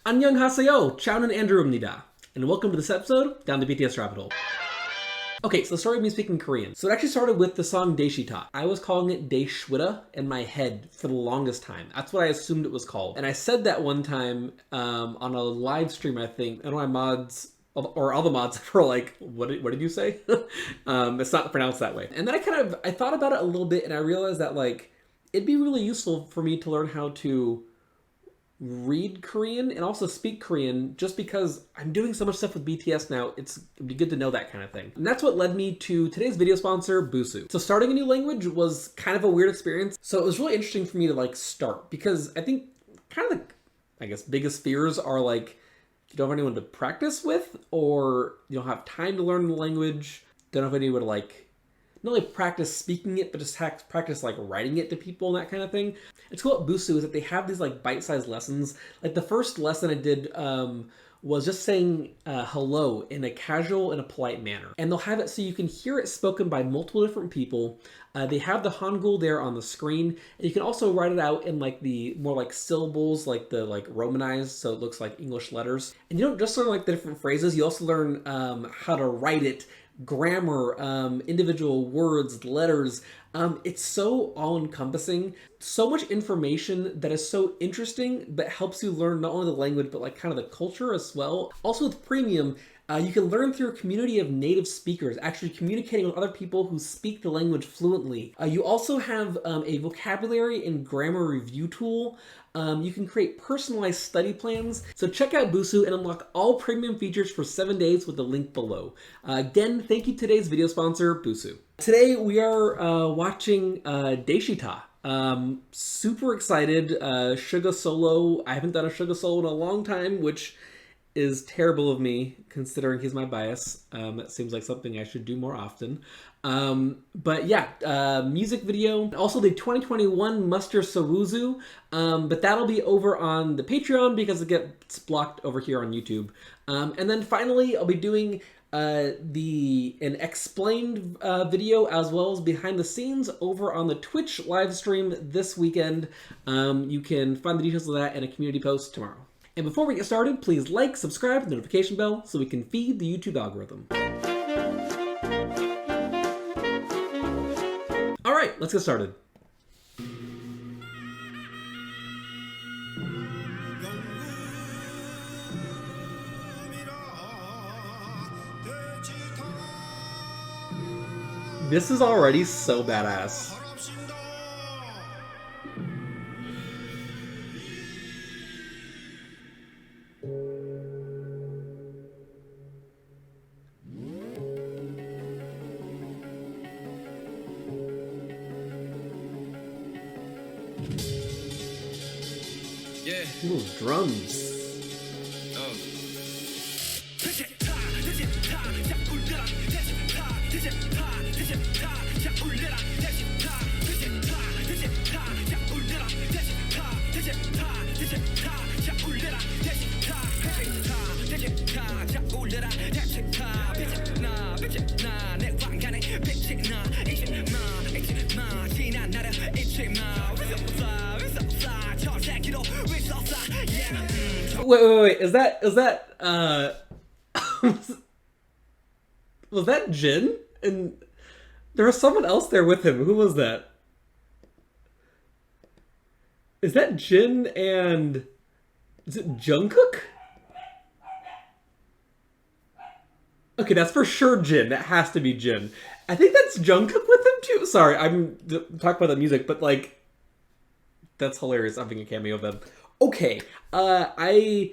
안녕하세요, Chownan Andrew입니다, and welcome to this episode down the BTS rabbit hole. Okay, so the story of me speaking Korean. So it actually started with the song Daechwita. I was calling it Daechwita in my head for the longest time. That's what I assumed it was called. And I said that one time on a live stream, I think, and my mods, or all the mods were like, what did you say? It's not pronounced that way. And then I thought about it a little bit, and I realized that like, it'd be really useful for me to learn how to read Korean and also speak Korean, just because I'm doing so much stuff with BTS now. It'd be good to know that kind of thing. And that's what led me to today's video sponsor, Busu. So starting a new language was kind of a weird experience. So it was really interesting for me to like start, because I think kind of the, I guess, biggest fears are like, you don't have anyone to practice with, or you don't have time to learn the language, don't have anyone to like, not only practice speaking it, but just practice like writing it to people and that kind of thing. It's cool at Busu is that they have these like bite-sized lessons. Like the first lesson I did was just saying hello in a casual and a polite manner. And they'll have it so you can hear it spoken by multiple different people. They have the Hangul there on the screen, and you can also write it out in like the more like syllables, like the like romanized, so it looks like English letters. And you don't just learn like the different phrases, you also learn how to write it, grammar, individual words, letters. It's so all-encompassing, so much information that is so interesting, but helps you learn not only the language, but like kind of the culture as well. Also with Premium, you can learn through a community of native speakers, actually communicating with other people who speak the language fluently. You also have a vocabulary and grammar review tool. You can create personalized study plans. So check out Busu and unlock all premium features for 7 days with the link below. Again, thank you to today's video sponsor, Busu. Today we are watching Daechwita. Super excited. Suga solo. I haven't done a Suga solo in a long time, which is terrible of me considering he's my bias. That seems like something I should do more often. But yeah, music video. Also the 2021 Muster Sawuzu, but that'll be over on the Patreon because it gets blocked over here on YouTube. And then finally, I'll be doing an explained video as well as behind the scenes over on the Twitch live stream this weekend. You can find the details of that in a community post tomorrow. And before we get started, please like, subscribe, and the notification bell so we can feed the YouTube algorithm. All right, let's get started. This is already so badass. Yeah. Ooh, drums. Wait, is that was that Jin? And there was someone else there with him. Who was that? Is that Jin and is it Jungkook? Okay, that's for sure Jin. That has to be Jin. I think that's Jungkook with him too. Sorry, I'm talking about the music, but like, that's hilarious. I'm having a cameo of them. Okay, I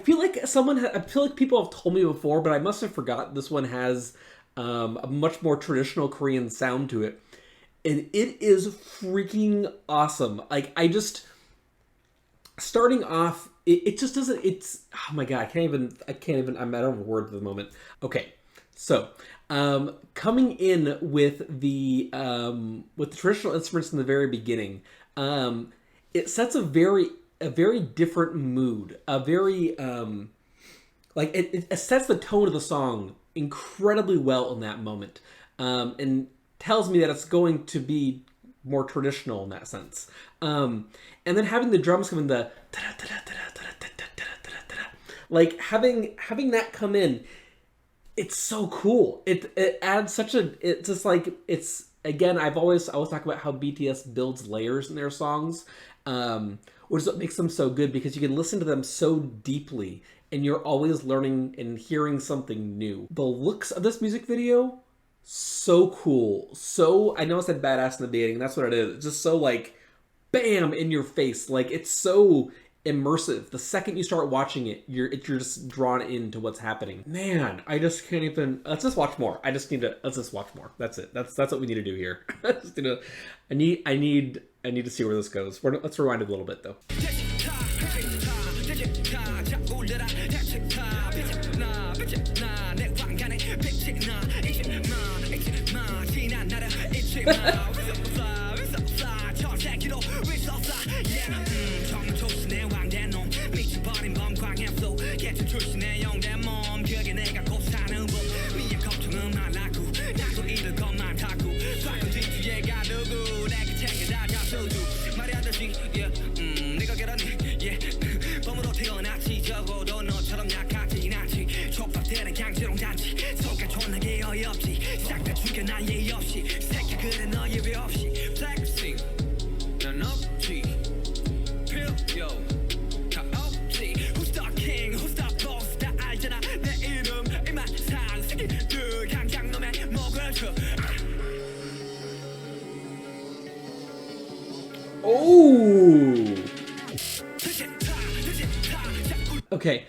feel like I feel like people have told me before, but I must have forgot this one has a much more traditional Korean sound to it. And it is freaking awesome. Like, starting off, it just doesn't, oh my god, I can't even, I'm out of words at the moment. Okay, so, coming in with the traditional instruments in the very beginning, it sets a very different mood, it sets the tone of the song incredibly well in that moment, and tells me that it's going to be more traditional in that sense. And then having the drums come in, the like having that come in, it's so cool. It adds such a, it's just like, it's, again, I always talk about how BTS builds layers in their songs, which is what makes them so good, because you can listen to them so deeply and you're always learning and hearing something new. The looks of this music video, so cool. So, I know I said badass in the beginning, that's what it is. It's just so like, bam, in your face. Like, it's so immersive. The second you start watching it, you're just drawn into what's happening. Man, I just can't even. Let's just watch more. Let's just watch more. That's it. That's what we need to do here. I need to see where this goes. Let's rewind it a little bit though. Oh. Okay.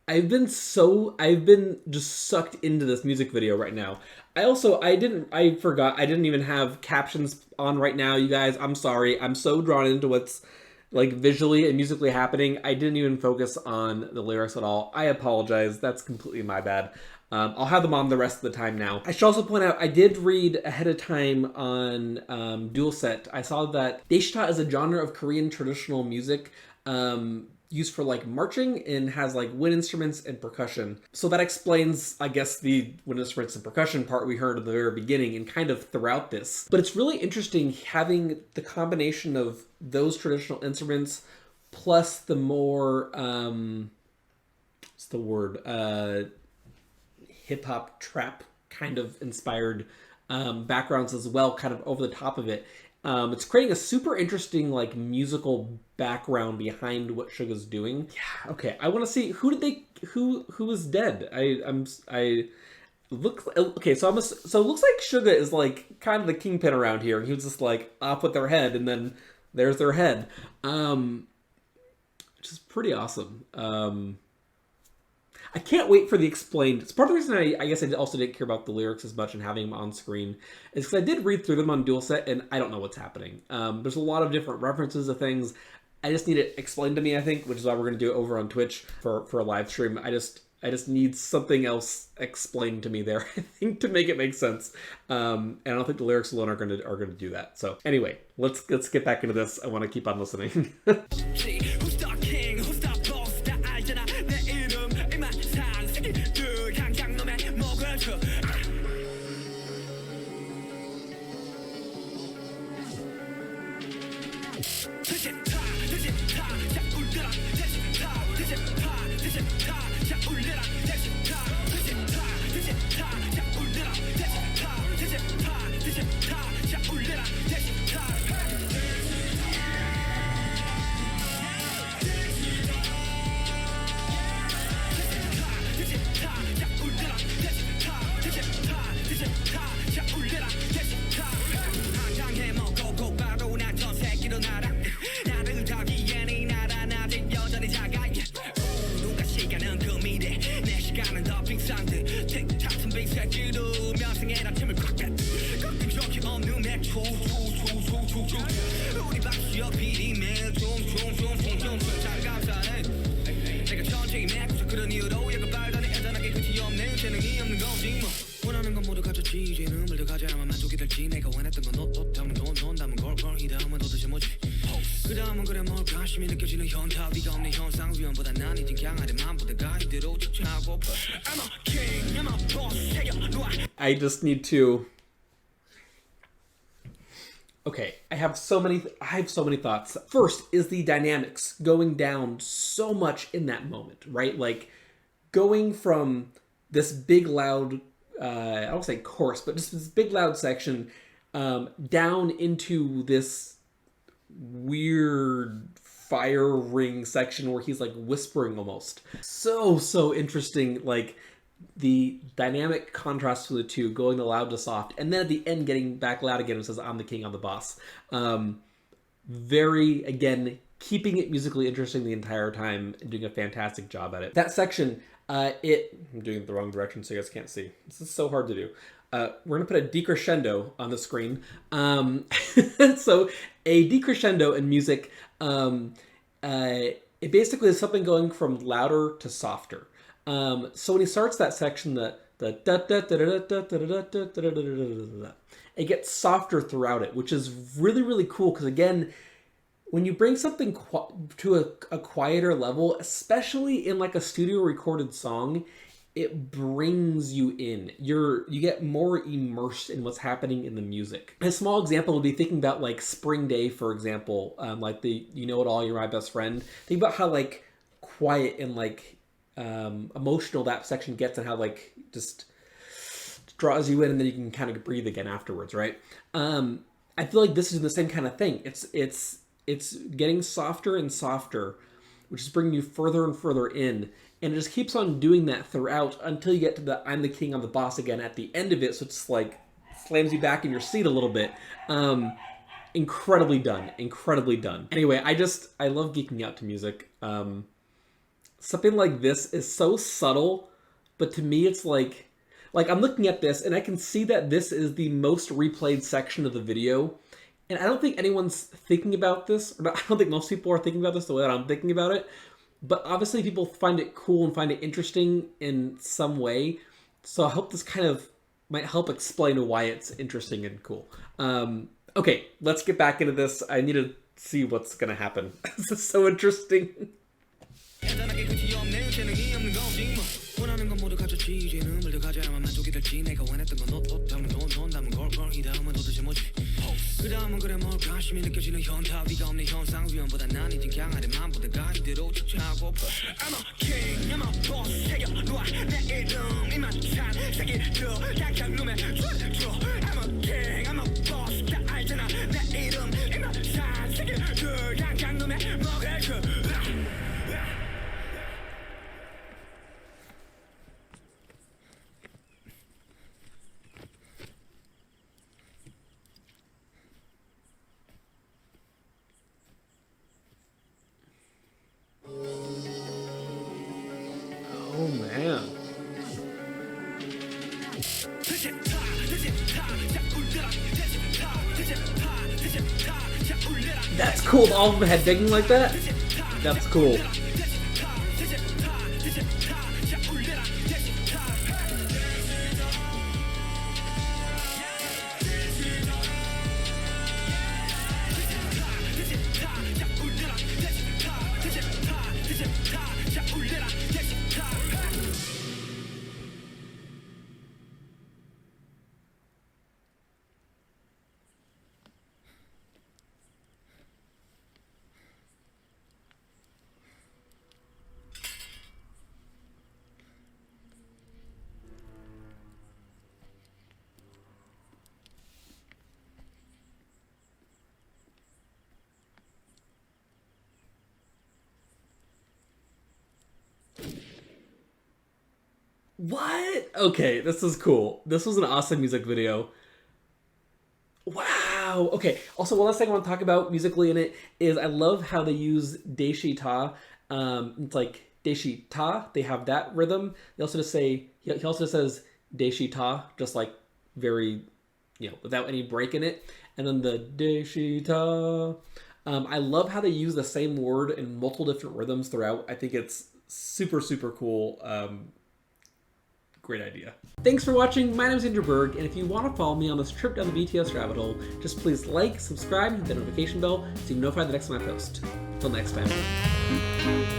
I've been just sucked into this music video right now. I forgot I didn't even have captions on right now, you guys. I'm sorry. I'm so drawn into what's like visually and musically happening. I didn't even focus on the lyrics at all. I apologize. That's completely my bad. I'll have them on the rest of the time now. I should also point out, I did read ahead of time on Dual Set. I saw that Daechwita is a genre of Korean traditional music used for like marching and has like wind instruments and percussion. So that explains, I guess, the wind instruments and percussion part we heard at the very beginning and kind of throughout this. But it's really interesting having the combination of those traditional instruments plus the more, what's the word? Hip-hop trap kind of inspired backgrounds as well, kind of over the top of it. It's creating a super interesting like musical background behind what Suga's doing. Yeah, okay. I want to see who was dead. Okay, so it looks like Suga is like kind of the kingpin around here. He was just like off with their head, and then there's their head, which is pretty awesome. I can't wait for the explained. It's part of the reason I guess I also didn't care about the lyrics as much and having them on screen is because I did read through them on Dual Set and I don't know what's happening. There's a lot of different references to things. I just need it explained to me, I think, which is why we're going to do it over on Twitch for a live stream. I just need something else explained to me there, I think, to make it make sense. And I don't think the lyrics alone are going to do that. So anyway, let's get back into this. I want to keep on listening. I just need to... Okay, I have so many thoughts. First is the dynamics going down so much in that moment, right? Like going from this big loud, I don't say chorus, but just this big loud section down into this weird fire ring section where he's like whispering almost. So interesting, like the dynamic contrast between the two, going the loud to soft, and then at the end getting back loud again and says, I'm the king, I'm the boss. Very, again, keeping it musically interesting the entire time and doing a fantastic job at it. That section, I'm doing it the wrong direction so you guys can't see. This is so hard to do. We're going to put a decrescendo on the screen. So a decrescendo in music, it basically is something going from louder to softer. So when he starts that section, it gets softer throughout it, which is really, really cool. Because again, when you bring something to a quieter level, especially in like a studio recorded song, it brings you in. You get more immersed in what's happening in the music. A small example would be thinking about like Spring Day, for example, like the You Know It All, You're My Best Friend. Think about how like quiet and like emotional that section gets and how like just draws you in, and then you can kind of breathe again afterwards, right? I feel like this is the same kind of thing. It's getting softer and softer, which is bringing you further and further in, and it just keeps on doing that throughout until you get to the I'm the king, I'm the boss again at the end of it. So it's like slams you back in your seat a little bit. Incredibly done. Anyway, I love geeking out to music. Something like this is so subtle, but to me it's like I'm looking at this and I can see that this is the most replayed section of the video. And I don't think anyone's thinking about this. I don't think most people are thinking about this the way that I'm thinking about it. But obviously people find it cool and find it interesting in some way. So I hope this kind of might help explain why it's interesting and cool. Okay, let's get back into this. I need to see what's going to happen. This is so interesting. Oh man. That's cool. All of them had digging like that? That's cool. What? Okay, this is cool. This was an awesome music video. Wow. Okay. Also, one last thing I want to talk about musically in it is I love how they use Daechwita. It's like Daechwita. They have that rhythm. They also just say he also says Daechwita, just like very, without any break in it. And then the Daechwita. I love how they use the same word in multiple different rhythms throughout. I think it's super, super cool. Great idea. Thanks for watching. My name is Andrew Berg, and if you want to follow me on this trip down the BTS rabbit hole, just please like, subscribe, hit the notification bell so you're notified the next time I post. Until next time.